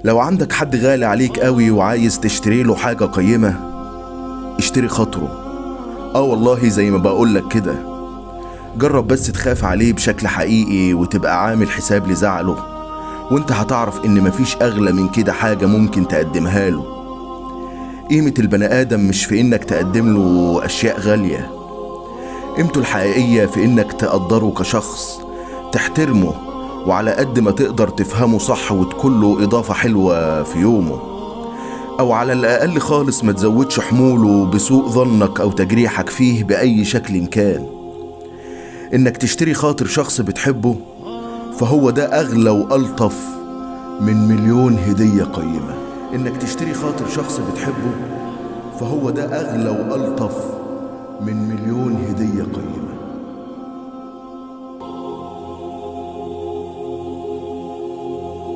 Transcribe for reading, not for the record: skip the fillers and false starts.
لو عندك حد غالي عليك قوي وعايز تشتري له حاجة قيمة، اشتري خاطره. والله زي ما بقولك كده، جرب بس تخاف عليه بشكل حقيقي وتبقى عامل حساب لزعله، وانت هتعرف ان مفيش اغلى من كده حاجة ممكن تقدمها له. قيمة البني ادم مش في انك تقدم له اشياء غالية، قيمته الحقيقية في انك تقدره كشخص، تحترمه، وعلى قد ما تقدر تفهمه صح وتكون له اضافة حلوة في يومه، او على الاقل خالص ما تزودش حموله بسوء ظنك او تجريحك فيه باي شكل كان. انك تشتري خاطر شخص بتحبه فهو ده اغلى والطف من مليون هدية قيمة. انك تشتري خاطر شخص بتحبه فهو ده اغلى والطف من مليون هدية قيمة.